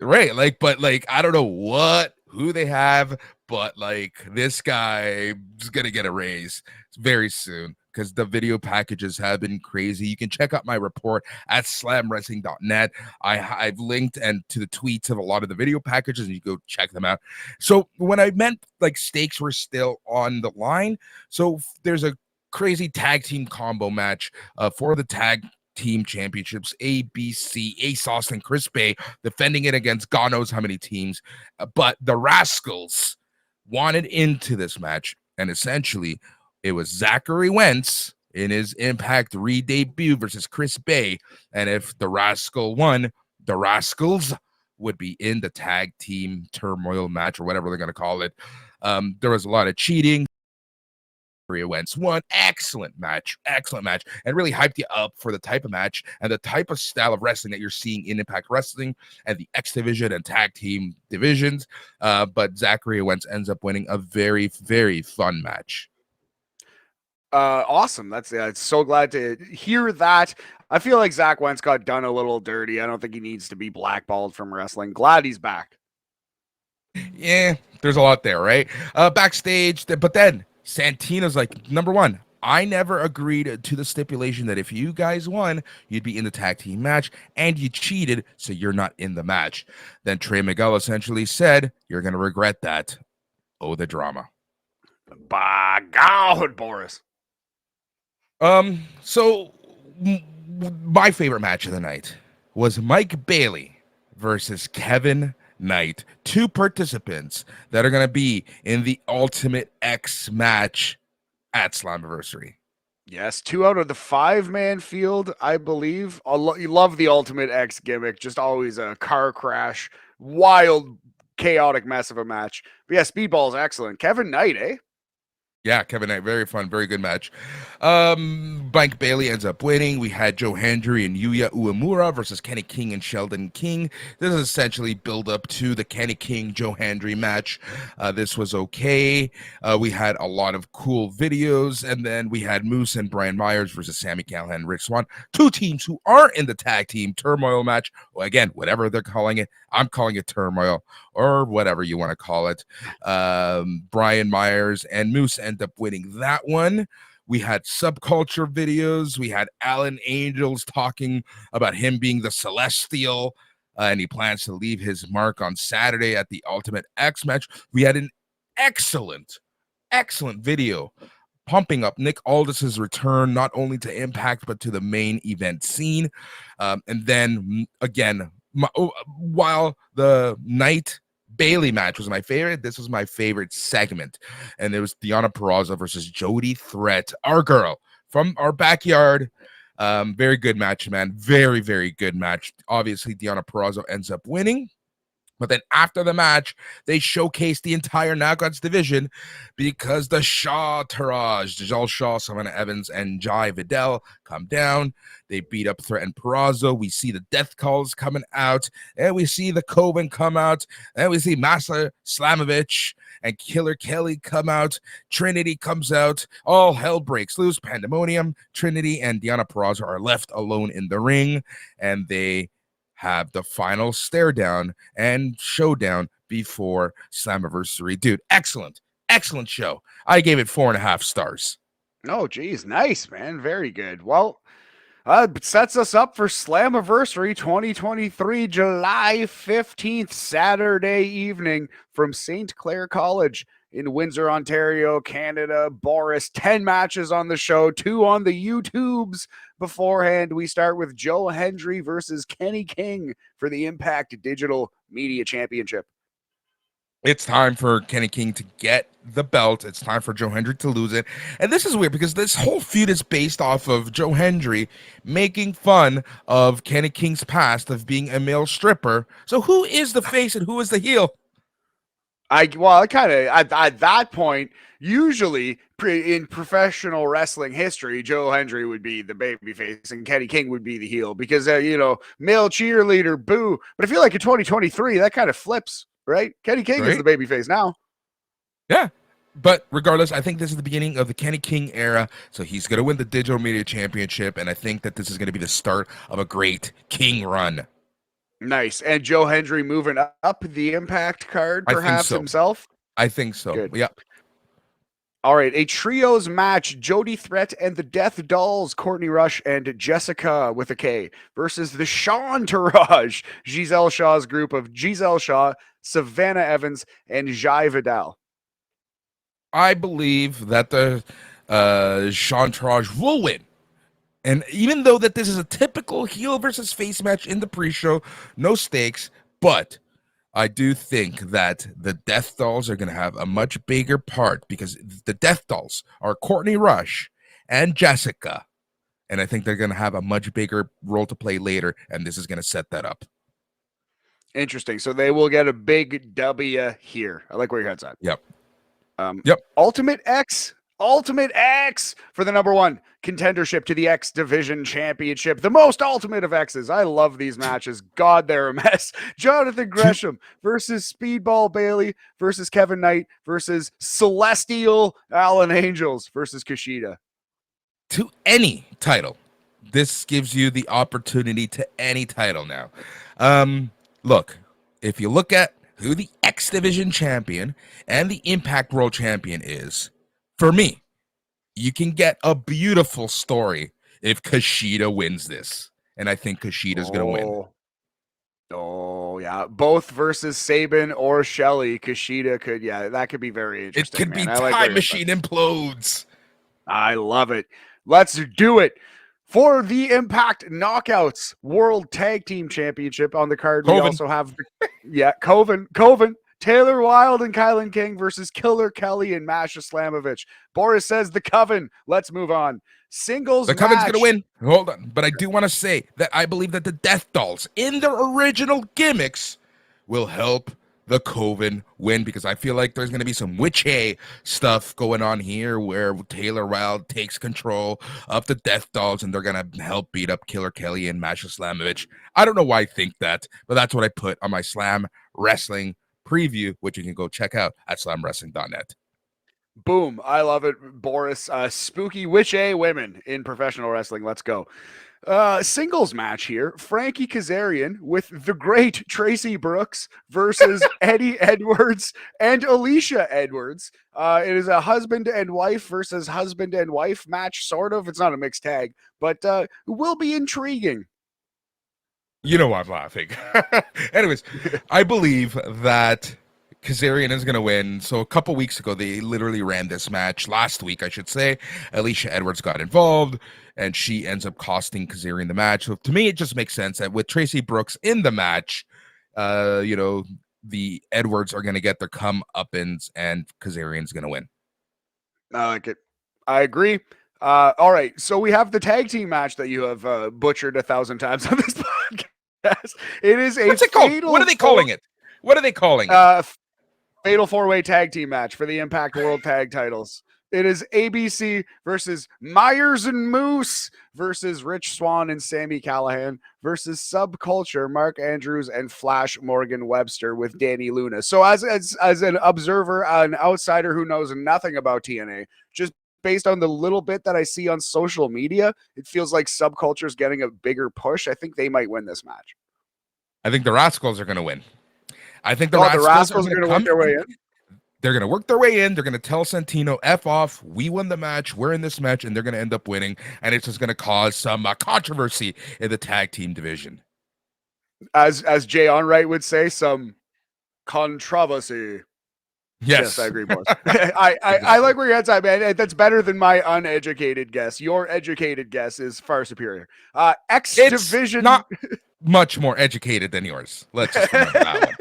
Right. But I don't know who they have, but like this guy is going to get a raise very soon because the video packages have been crazy. You can check out my report at slamwrestling.net. I've linked and to the tweets of a lot of the video packages and you go check them out. So when I meant like stakes were still on the line, so there's a crazy tag team combo match for the tag team championships. ABC, Ace Austin, Chris Bay defending it against God knows how many teams, but the Rascals wanted into this match, and essentially it was Zachary Wentz in his Impact re-debut versus Chris Bay, and if the Rascal won, the Rascals would be in the tag team turmoil match or whatever they're going to call it. There was a lot of cheating. Wentz won. Excellent match, and really hyped you up for the type of match and the type of style of wrestling that you're seeing in Impact Wrestling and the X Division and tag team divisions. But Zachary Wentz ends up winning a very, very fun match. Awesome. That's so glad to hear that. I feel like Zach Wentz got done a little dirty. I don't think he needs to be blackballed from wrestling. Glad he's back. Yeah, there's a lot there, right? Backstage, but then Santino's like, number one, I never agreed to the stipulation that if you guys won, you'd be in the tag team match, and you cheated, so you're not in the match. Then Trey Miguel essentially said, you're going to regret that. Oh, the drama. By God, Boris. So my favorite match of the night was Mike Bailey versus Kevin Knight, two participants that are going to be in the Ultimate X match at Slammiversary. Yes, 2 out of the 5-man field, I believe. You love the Ultimate X gimmick, just always a car crash, wild, chaotic mess of a match. But yeah, Speedball is excellent. Kevin Knight, eh? Yeah, Kevin Knight, very fun, very good match. Mike Bailey ends up winning. We had Joe Hendry and Yuya Uemura versus Kenny King and Sheldon King. This is essentially build up to the Kenny King Joe Hendry match. This was okay. We had a lot of cool videos, and then we had Moose and Brian Myers versus Sami Callihan and Rick Swann, two teams who are in the tag team turmoil match. Well, again, whatever they're calling it, I'm calling it turmoil or whatever you want to call it. Brian Myers and Moose end up winning that one. We had subculture videos. We had Alan Angels talking about him being the Celestial, and he plans to leave his mark on Saturday at the Ultimate X match. We had an excellent video pumping up Nick Aldis's return, not only to Impact, but to the main event scene. And then, again, while the Knight Bailey match was my favorite, this was my favorite segment, and it was Deonna Purrazzo versus Jody Threat, our girl from our backyard. Very good match, man. Very, very good match. Obviously, Deonna Purrazzo ends up winning. But then after the match, they showcased the entire Knockouts division because the Shaw Taraj, Giselle Shaw, Savannah Evans, and Jai Vidal come down. They beat up Threat and Purrazzo. We see the death calls coming out, and we see the Coven come out, and we see Masa Slamovich and Killer Kelly come out. Trinity comes out. All hell breaks loose. Pandemonium. Trinity and Deonna Purrazzo are left alone in the ring, and they have the final stare down and showdown before Slammiversary. Dude, excellent show. I gave it 4.5 stars. Oh, geez, nice, man. Very good. Well, it sets us up for Slammiversary 2023, July 15th, Saturday evening from St. Clair College in Windsor, Ontario, Canada. Boris, 10 matches on the show, 2 on the YouTubes. Beforehand, we start with Joe Hendry versus Kenny King for the Impact Digital Media Championship. It's time for Kenny King to get the belt. It's time for Joe Hendry to lose it. And this is weird because this whole feud is based off of Joe Hendry making fun of Kenny King's past of being a male stripper. So who is the face and who is the heel? I kind of at that point, usually in professional wrestling history, Joe Hendry would be the babyface and Kenny King would be the heel because male cheerleader, boo. But I feel like in 2023 that kind of flips, right? Kenny King is the babyface now. Yeah. But regardless, I think this is the beginning of the Kenny King era. So he's going to win the Digital Media Championship, and I think that this is going to be the start of a great King run. Nice. And Joe Hendry moving up the Impact card, perhaps himself? I think so. Good. Yep. All right. A trios match. Jody Threat and the Death Dolls, Courtney Rush and Jessica with a K versus the Shaw Taraj, Giselle Shaw's group of Giselle Shaw, Savannah Evans, and Jai Vidal. I believe that the Shaw Taraj will win. And even though that this is a typical heel versus face match in the pre-show, no stakes, but I do think that the Death Dolls are going to have a much bigger part because the Death Dolls are Courtney Rush and Jessica. And I think they're going to have a much bigger role to play later, and this is going to set that up. Interesting. So they will get a big W here. I like where your head's at. Yep. Ultimate X for the number 1 contendership to the X Division Championship. The most ultimate of X's. I love these matches. God, they're a mess. Jonathan Gresham versus Speedball Bailey versus Kevin Knight versus Celestial Alan Angels versus Kushida. to any title. This gives you the opportunity to any title now. Look, if you look at who the X Division champion and the Impact World champion is, for me, you can get a beautiful story if Kushida wins this. And I think Kushida's going to win. Oh, yeah. Both versus Sabin or Shelley. Kushida could, that could be very It interesting, could man. be I like where Time you're Machine implodes. I love it. Let's do it. For the Impact Knockouts World Tag Team Championship on the card, we Coven. also have, Coven, Taylor Wilde and Kylan King versus Killer Kelly and Masha Slamovich. Boris says the Coven. Let's move on. Singles The Coven's match. going to win. Hold on. But I do want to say that I believe that the Death Dolls, in their original gimmicks, will help the Coven win, because I feel like there's going to be some witchy stuff going on here where Taylor Wilde takes control of the Death Dolls and they're going to help beat up Killer Kelly and Masha Slamovich. I don't know why I think that, but that's what I put on my Slam Wrestling preview, which you can go check out at slamwrestling.net. Boom. I love it, Boris. Spooky witchy women in professional wrestling. Let's go. Singles match here. Frankie Kazarian with the great Tracy Brooks versus Eddie Edwards and Alicia Edwards. It is a husband and wife versus husband and wife match, sort of. It's not a mixed tag, but will be intriguing. You know I'm laughing. Anyways, I believe that Kazarian is going to win. So a couple weeks ago, they literally ran this match. Last week, I should say. Alicia Edwards got involved, and she ends up costing Kazarian the match. So to me, it just makes sense that with Tracy Brooks in the match, the Edwards are going to get their comeuppance, and Kazarian's going to win. I like it. I agree. All right. So we have the tag team match that you have butchered 1,000 times on this podcast. It is a What's it called? What are they calling it? What are they calling it? Fatal 4-way tag team match for the Impact World Tag titles. It is ABC versus Myers and Moose versus Rich Swann and Sami Callihan versus Subculture, Mark Andrews and Flash Morgan Webster with Danny Luna. So as an observer, an outsider who knows nothing about TNA, just based on the little bit that I see on social media, it feels like Subculture is getting a bigger push. I think they might win this match. I think the Rascals are going to win. I think the Rascals are going to work their way in. They're going to work their way in. They're going to tell Santino, F off. We won the match. We're in this match, and they're going to end up winning. And it's just going to cause some controversy in the tag team division. As Jay Onright would say, some controversy. Yes, I agree, boss. I like where you're at, man. That's better than my uneducated guess. Your educated guess is far superior. X Division, not much more educated than yours. Let's just remember that one.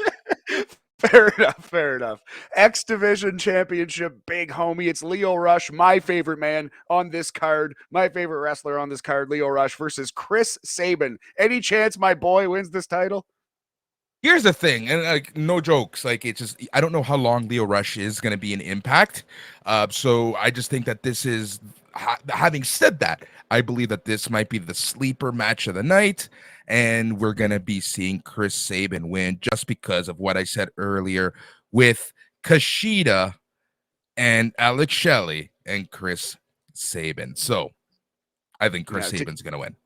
Fair enough. X Division Championship, big homie. It's Lio Rush, my favorite man on this card, my favorite wrestler on this card, Lio Rush versus Chris Sabin. Any chance my boy wins this title? Here's the thing, and like no jokes, like it's just I don't know how long Lio Rush is going to be in Impact, so I just think that this is. Having said that, I believe that this might be the sleeper match of the night, and we're going to be seeing Chris Sabin win just because of what I said earlier with Kushida and Alex Shelley and Chris Sabin. So I think Chris Sabin's going to win.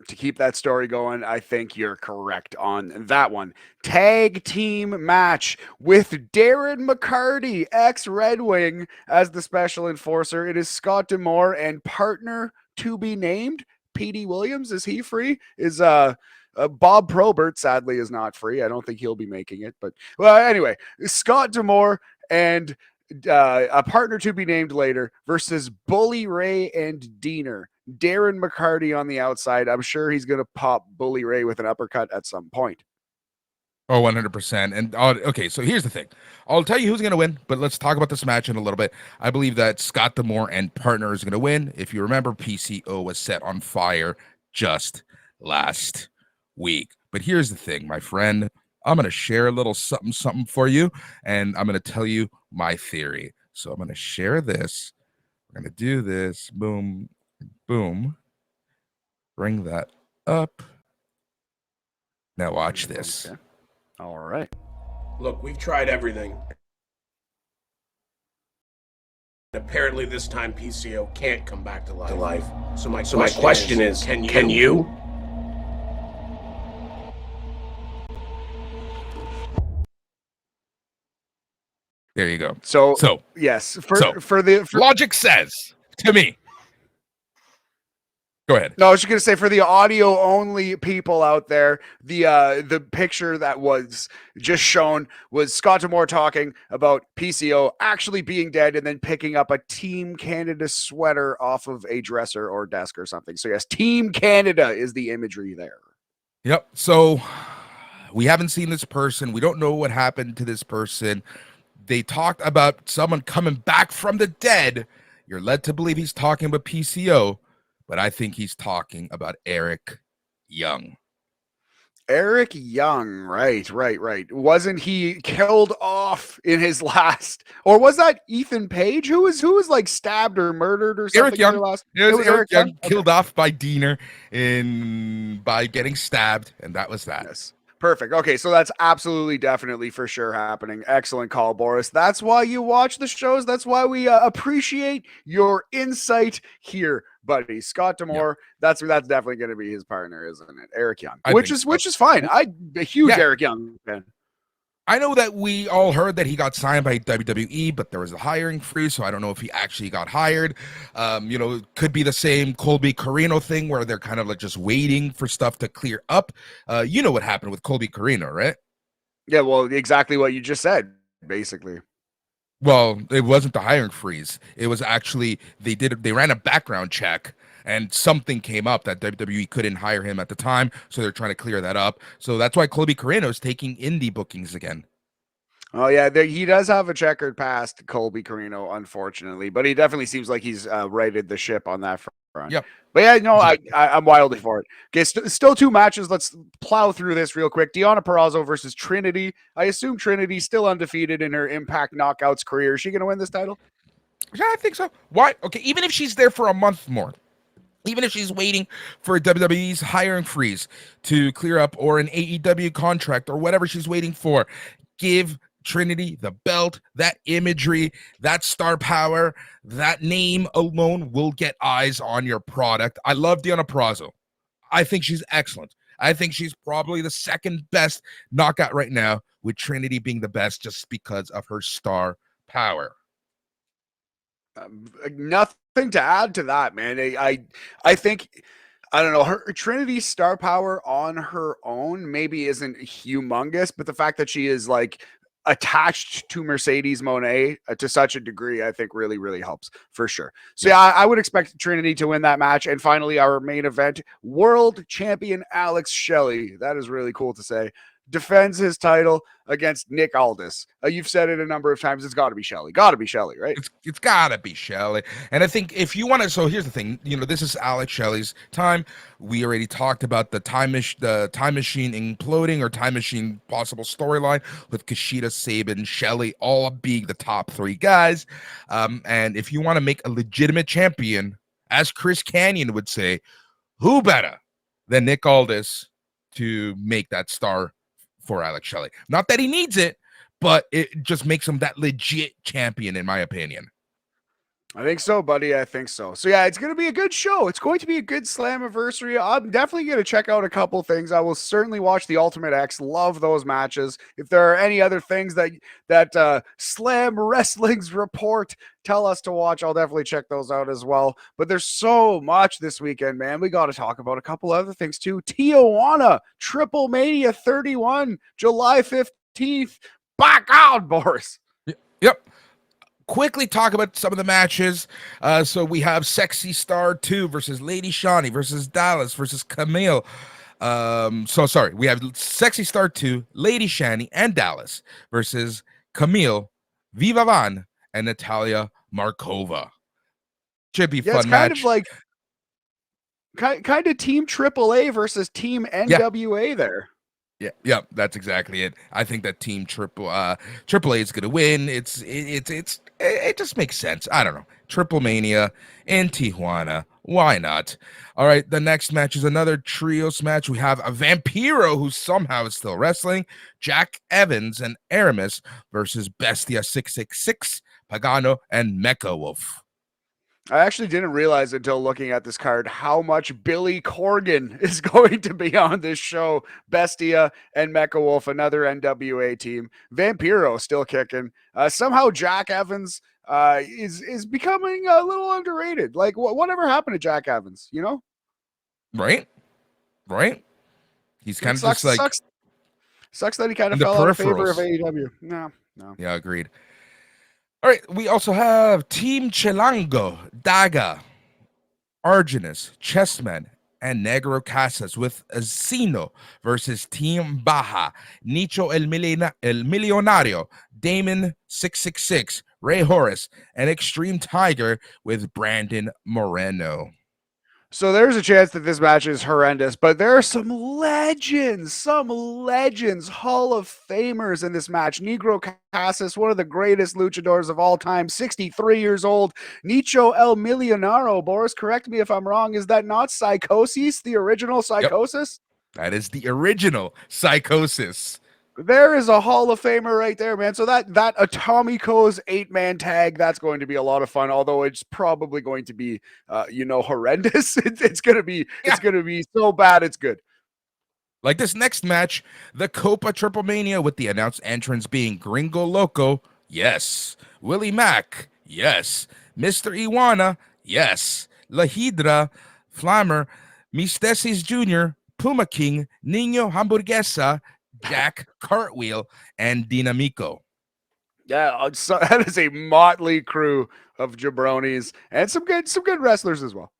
To keep that story going, I think you're correct on that one. Tag team match with Darren McCarty, ex-Red Wing, as the special enforcer. It is Scott D'Amore and partner to be named, Petey Williams. Is he free? Is Bob Probert, sadly, is not free. I don't think he'll be making it. But, well, anyway, Scott D'Amore and a partner to be named later versus Bully Ray and Diener. Darren McCarty on the outside. I'm sure he's going to pop Bully Ray with an uppercut at some point. Oh, 100%. And okay, so here's the thing. I'll tell you who's going to win, but let's talk about this match in a little bit. I believe that Scott D'Amore and partner is going to win. If you remember, PCO was set on fire just last week. But here's the thing, my friend. I'm going to share a little something for you, and I'm going to tell you my theory. So I'm going to share this. We're going to do this. Boom. Boom. Bring that up. Now watch this. Okay. All right. Look, we've tried everything. Apparently this time PCO can't come back to life. So my question is, can you? There you go. So So yes, so for logic says to me. Go ahead. No, I was just gonna say for the audio only people out there, the picture that was just shown was Scott Demore talking about PCO actually being dead and then picking up a Team Canada sweater off of a dresser or desk or something. So yes, Team Canada is the imagery there. Yep. So we haven't seen this person. We don't know what happened to this person. They talked about someone coming back from the dead. You're led to believe he's talking about PCO, but I think he's talking about Eric Young. Eric Young, right. Wasn't he killed off in his last, or was that Ethan Page who was like stabbed or murdered or something? Eric Young. In last? It was Eric Young killed Okay. off by Diener by getting stabbed, and that was that. Yes. Perfect. Okay, so that's absolutely, definitely, for sure happening. Excellent call, Boris. That's why you watch the shows. That's why we appreciate your insight here, buddy. Scott Demore. Yep. That's definitely going to be his partner, isn't it? Eric Young, which is fine. I'm a huge Eric Young fan. I know that we all heard that he got signed by WWE, but there was a hiring freeze, so I don't know if he actually got hired. It could be the same Colby Carino thing where they're kind of like just waiting for stuff to clear up. You know what happened with Colby Carino, right? Yeah, well, exactly what you just said, basically. Well, it wasn't the hiring freeze. It was actually they ran a background check and something came up that WWE couldn't hire him at the time, so they're trying to clear that up. So that's why Colby Carino is taking indie bookings again. Oh yeah, he does have a checkered past, Colby Carino, unfortunately, but he definitely seems like he's righted the ship on that front. Yep. But yeah, no, I'm wildly for it. Okay, still two matches. Let's plow through this real quick. Deonna Purrazzo versus Trinity. I assume Trinity's still undefeated in her Impact Knockouts career. Is she going to win this title? Yeah, I think so. Why? Okay, even if she's there for a month more, even if she's waiting for WWE's hiring freeze to clear up or an AEW contract or whatever she's waiting for, give Trinity the belt, that imagery, that star power, that name alone will get eyes on your product. I love Deonna Purrazzo. I think she's excellent. I think she's probably the second best knockout right now, with Trinity being the best just because of her star power. Nothing to add to that, man. I think, I don't know, her Trinity's star power on her own maybe isn't humongous, but the fact that she is like attached to Mercedes Moné to such a degree, I think really, really helps for sure. So yeah, I would expect Trinity to win that match. And finally, our main event, world champion Alex Shelley. That is really cool to say. Defends his title against Nick Aldis. You've said it a number of times. It's got to be Shelley. Got to be Shelley, right? It's got to be Shelley. And I think if you want to, so here's the thing. This is Alex Shelley's time. We already talked about the time machine imploding or time machine possible storyline with Kushida, Sabin, Shelley, all being the top three guys. And if you want to make a legitimate champion, as Chris Kanyon would say, who better than Nick Aldis to make that star for Alex Shelley? Not that he needs it, but it just makes him that legit champion, in my opinion. I think so, buddy. I think so. So yeah, it's going to be a good show. It's going to be a good Slammiversary. I'm definitely going to check out a couple things. I will certainly watch the Ultimate X. Love those matches. If there are any other things that Slam Wrestling's report tell us to watch, I'll definitely check those out as well. But there's so much this weekend, man. We got to talk about a couple other things too. Tijuana Triplemania 31, July 15th. Back out, Boris. Yep. Quickly talk about some of the matches. So we have Sexy Star 2 versus Lady Shawnee versus Dallas versus Camille. We have Sexy Star 2, Lady Shani, and Dallas versus Camille, Viva Van, and Natalia Markova. Should be a fun match. It's kind of Team AAA versus Team NWA there. Yeah, that's exactly it. I think that Team AAA is going to win. It just makes sense. I don't know. Triplemania in Tijuana. Why not? All right, the next match is another trios match. We have a Vampiro who somehow is still wrestling, Jack Evans and Aramis versus Bestia 666, Pagano, and Mecha Wolf. I actually didn't realize until looking at this card how much Billy Corgan is going to be on this show. Bestia and Mecha Wolf, another NWA team. Vampiro still kicking. Somehow Jack Evans is becoming a little underrated. Like, whatever happened to Jack Evans? You know, Right? He's kind of sucks, just like sucks that he kind in of the fell out of favor of peripherals. AEW. No. Yeah, agreed. All right, we also have Team Chilango, Daga, Arginus, Chessman, and Negro Casas with Zeno versus Team Baja, Nicho El Millonario, Damon 666, Ray Horace, and Extreme Tiger with Brandon Moreno. So there's a chance that this match is horrendous, but there are some legends, Hall of Famers in this match. Negro Casas, one of the greatest luchadors of all time, 63 years old. Nicho El Millonario, Boris, correct me if I'm wrong. Is that not Psychosis, the original Psychosis? Yep. That is the original Psychosis. There is a Hall of Famer right there, man. So that Atomico's 8-man tag, that's going to be a lot of fun. Although it's probably going to be, horrendous. It's going to be so bad it's good. Like this next match, the Copa Triplemania with the announced entrants being Gringo Loco, yes. Willie Mack, yes. Mr. Iwana, yes. La Hydra, Flammer, Mistesis Jr., Puma King, Nino Hamburguesa, Jack Cartwheel, and Dinamico. Yeah, so that is a motley crew of jabronis and some good wrestlers as well.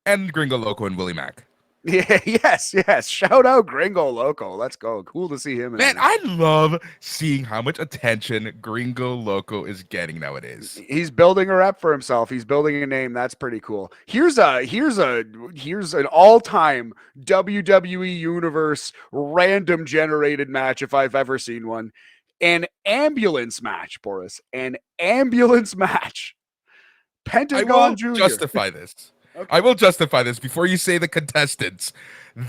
And Gringo Loco and Willie Mack. Yeah, yes. Shout out Gringo Loco. Let's go. Cool to see him. Man, I love seeing how much attention Gringo Loco is getting nowadays. He's building a rep for himself. He's building a name. That's pretty cool. Here's an all-time WWE Universe random generated match if I've ever seen one. An ambulance match, Boris. An ambulance match. Pentagon Jr. Justify this. Okay. I will justify this before you say the contestants.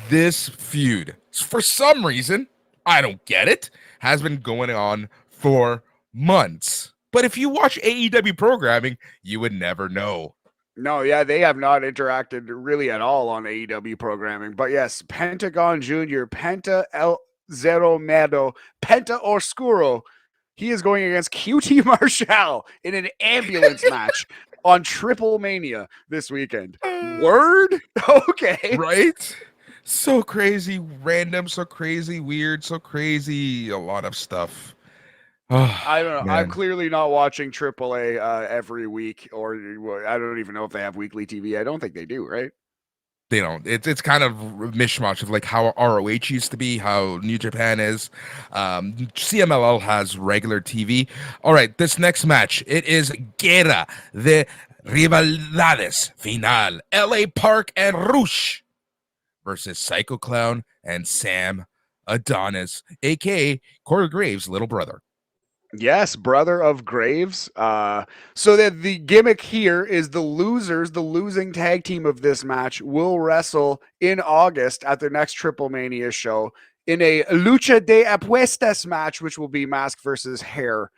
This feud, for some reason, I don't get it, has been going on for months. But if you watch AEW programming, you would never know. No, yeah, they have not interacted really at all on AEW programming. But yes, Pentagon Jr., Penta El Zero Medo, Penta Oscuro. He is going against QT Marshall in an ambulance match on Triplemania this weekend. Word? Okay. Right? So crazy, random, so crazy, weird, so crazy, a lot of stuff. I don't know. Man. I'm clearly not watching AAA every week, or I don't even know if they have weekly TV. I don't think they do, right? They don't. It's kind of a mishmash of like how ROH used to be, how New Japan is. CMLL has regular TV. All right, this next match, it is Guerra de Rivalidades Final, LA Park and Rush versus Psycho Clown and Sam Adonis, aka Corey Graves' little brother. Yes, brother of Graves. So that the gimmick here is the losing tag team of this match will wrestle in August at their next Triplemania show in a Lucha de Apuestas match, which will be mask versus hair.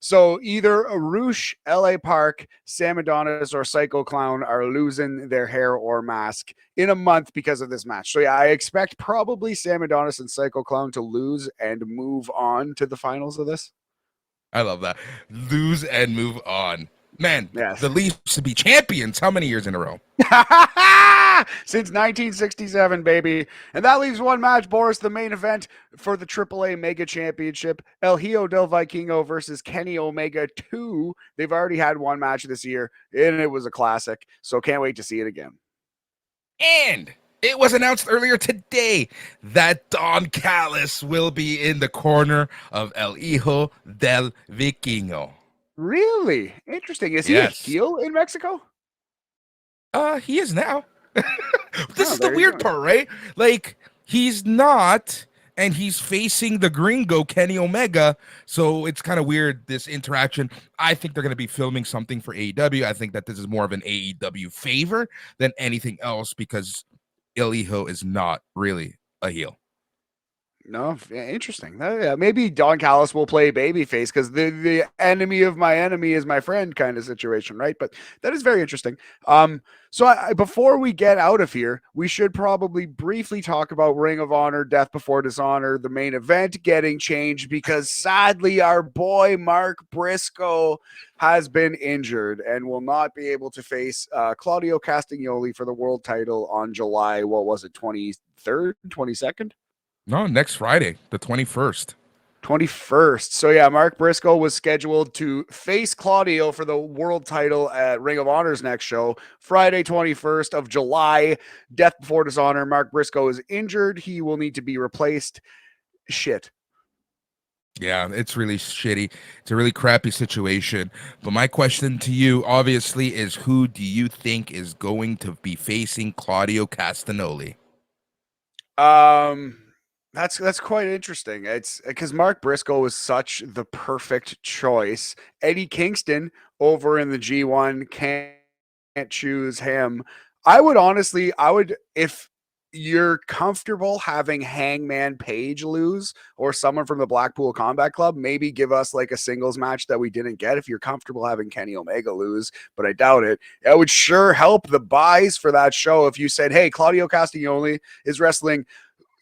So either Rush, LA Park, Sam Adonis, or Psycho Clown are losing their hair or mask in a month because of this match. So yeah, I expect probably Sam Adonis and Psycho Clown to lose and move on to the finals of this. I love that. Lose and move on. Man, yes. The Leafs to be champions how many years in a row? Since 1967, baby. And that leaves one match, Boris, the main event for the AAA Mega Championship. El Hijo del Vikingo versus Kenny Omega 2. They've already had one match this year, and it was a classic. So can't wait to see it again. And it was announced earlier today that Don Callis will be in the corner of El Hijo del Vikingo. Really? Interesting. Is he a heel in Mexico? He is now. This is the weird part, right? Like, he's not, and he's facing the gringo Kenny Omega, so it's kind of weird, this interaction. I think they're going to be filming something for AEW. I think that this is more of an AEW favor than anything else, because El Hijo is not really a heel. No, interesting. Yeah, maybe Don Callis will play babyface because the enemy of my enemy is my friend kind of situation, right? But that is very interesting. So before we get out of here, we should probably briefly talk about Ring of Honor, Death Before Dishonor, the main event getting changed because sadly our boy Mark Briscoe has been injured and will not be able to face Claudio Castagnoli for the world title on July, 23rd, 22nd? No, next Friday, the 21st. 21st. So yeah, Mark Briscoe was scheduled to face Claudio for the world title at Ring of Honor's next show, Friday 21st of July. Death Before Dishonor. Mark Briscoe is injured. He will need to be replaced. Shit. Yeah, it's really shitty. It's a really crappy situation. But my question to you, obviously, is who do you think is going to be facing Claudio Castagnoli? That's quite interesting. It's because Mark Briscoe was such the perfect choice. Eddie Kingston over in the G1 can't choose him. I would, if you're comfortable having Hangman Page lose or someone from the Blackpool Combat Club, maybe give us like a singles match that we didn't get. If you're comfortable having Kenny Omega lose, but I doubt it. It would sure help the buys for that show if you said, hey, Claudio Castagnoli is wrestling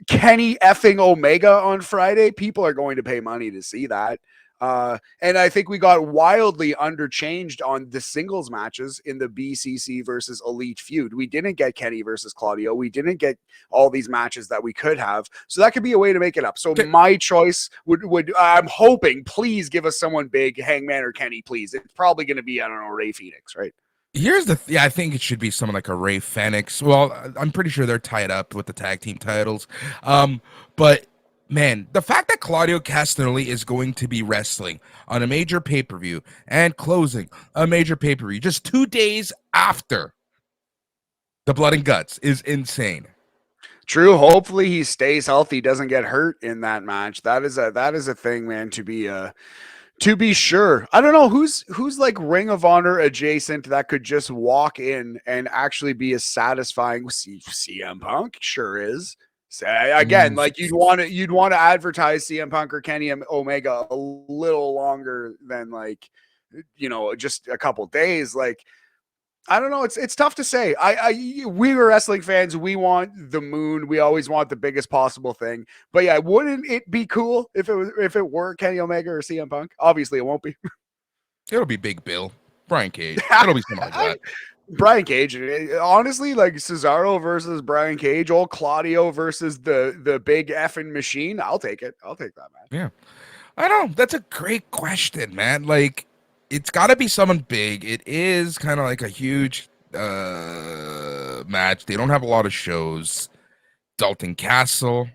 Kenny effing Omega on Friday. People are going to pay money to see that. And I think we got wildly underchanged on the singles matches in the BCC versus Elite feud. We didn't get Kenny versus Claudio. We didn't get all these matches that we could have. So that could be a way to make it up. So my choice would I'm hoping, please give us someone big, Hangman or Kenny, please. It's probably going to be, I don't know, Ray Phoenix, right? Here's the I think it should be someone like a Ray Phoenix. Well, I'm pretty sure they're tied up with the tag team titles. But man, the fact that Claudio Castagnoli is going to be wrestling on a major pay-per-view and closing a major pay-per-view just 2 days after the Blood and Guts is insane. True. Hopefully he stays healthy, doesn't get hurt in that match. That is a thing, man, to be sure. I don't know who's like Ring of Honor adjacent that could just walk in and actually be as satisfying. CM Punk sure is. Again, like you'd want to advertise CM Punk or Kenny Omega a little longer than like, just a couple days. Like, I don't know. It's tough to say. We were wrestling fans. We want the moon. We always want the biggest possible thing. But yeah, wouldn't it be cool if it were Kenny Omega or CM Punk? Obviously, it won't be. It'll be Big Bill, Brian Cage. It'll be something like that. Brian Cage. Honestly, like Cesaro versus Brian Cage, old Claudio versus the big effing machine. I'll take it. I'll take that, man. Yeah, I know. That's a great question, man. Like, it's got to be someone big. It is kind of like a huge match. They don't have a lot of shows. Dalton Castle.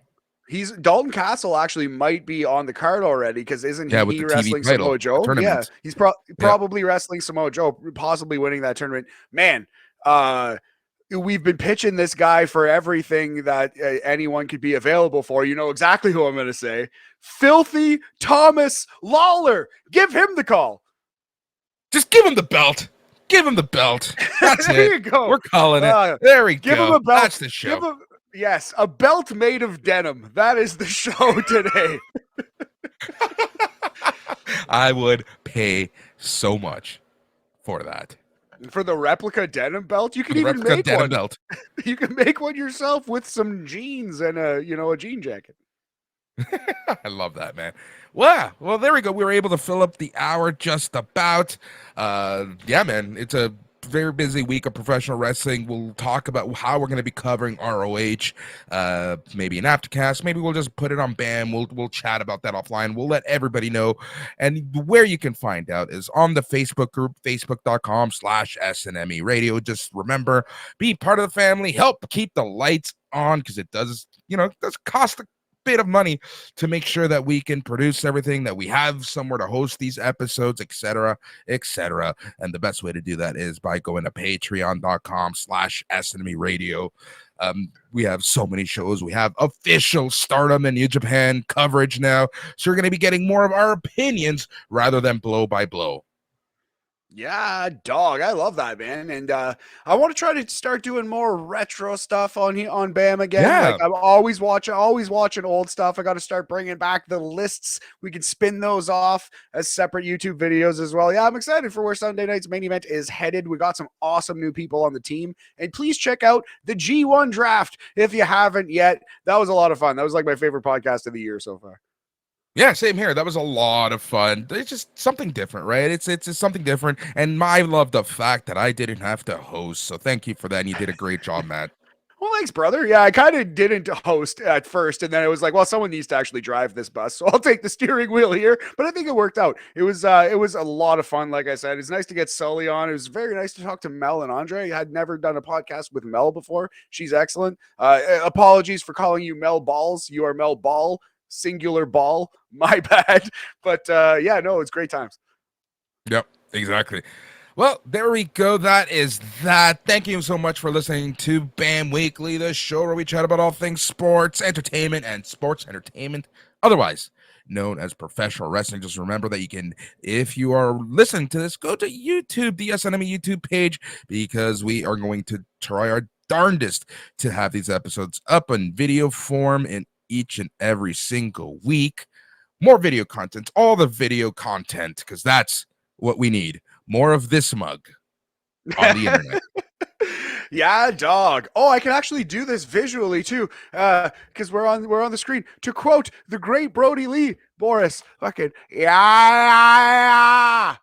Dalton Castle actually might be on the card already because isn't he wrestling Samoa Joe? Yeah, he's probably wrestling Samoa Joe, possibly winning that tournament. Man, we've been pitching this guy for everything that anyone could be available for. You know exactly who I'm going to say. Filthy Thomas Lawler. Give him the call. Just give him the belt. Give him the belt. That's there it. You go. We're calling it. There we give go. Him a belt. That's the show. Yes, a belt made of denim. That is the show today. I would pay so much for that. For the replica denim belt, you can even make one. Belt. You can make one yourself with some jeans and a jean jacket. I love that, man. Wow. Well, there we go. We were able to fill up the hour just about. Yeah, man. It's a very busy week of professional wrestling. We'll talk about how we're going to be covering ROH, maybe an aftercast. Maybe we'll just put it on BAM. We'll chat about that offline. We'll let everybody know. And where you can find out is on the Facebook group, facebook.com/SNME Radio. Just remember, be part of the family. Help keep the lights on because it does cost a bit of money to make sure that we can produce everything, that we have somewhere to host these episodes, etc. And the best way to do that is by going to patreon.com/SNME Radio. We have so many shows. We have official Stardom and New Japan coverage now. So you're going to be getting more of our opinions rather than blow by blow. Yeah, dog. I love that, man. And I want to try to start doing more retro stuff on BAM again. Yeah. Like I'm always watching old stuff. I got to start bringing back the lists. We can spin those off as separate YouTube videos as well. Yeah, I'm excited for where Sunday night's main event is headed. We got some awesome new people on the team. And please check out the G1 draft if you haven't yet. That was a lot of fun. That was like my favorite podcast of the year so far. Yeah, same here. That was a lot of fun. It's just something different, right? It's just something different. And I love the fact that I didn't have to host. So thank you for that. And you did a great job, Matt. Well, thanks, brother. Yeah, I kind of didn't host at first, and then it was like, well, someone needs to actually drive this bus, so I'll take the steering wheel here. But I think it worked out. It was a lot of fun. Like I said, it's nice to get Sully on. It was very nice to talk to Mel and Andre. I had never done a podcast with Mel before. She's excellent. Apologies for calling you Mel Balls. You are Mel Ball, singular ball. My bad. But yeah, no, it's great times. Yep, exactly. Well, there we go. That is that. Thank you so much for listening to BAM Weekly, the show where we chat about all things sports, entertainment, and sports entertainment, otherwise known as professional wrestling. Just remember that you can, if you are listening to this, go to YouTube, the SNME YouTube page, because we are going to try our darndest to have these episodes up in video form in each and every single week. More video content, all the video content, because that's what we need. More of this mug on the internet. Yeah, dog. Oh, I can actually do this visually too, because we're on the screen. To quote the great Brody Lee, Boris, fucking yeah.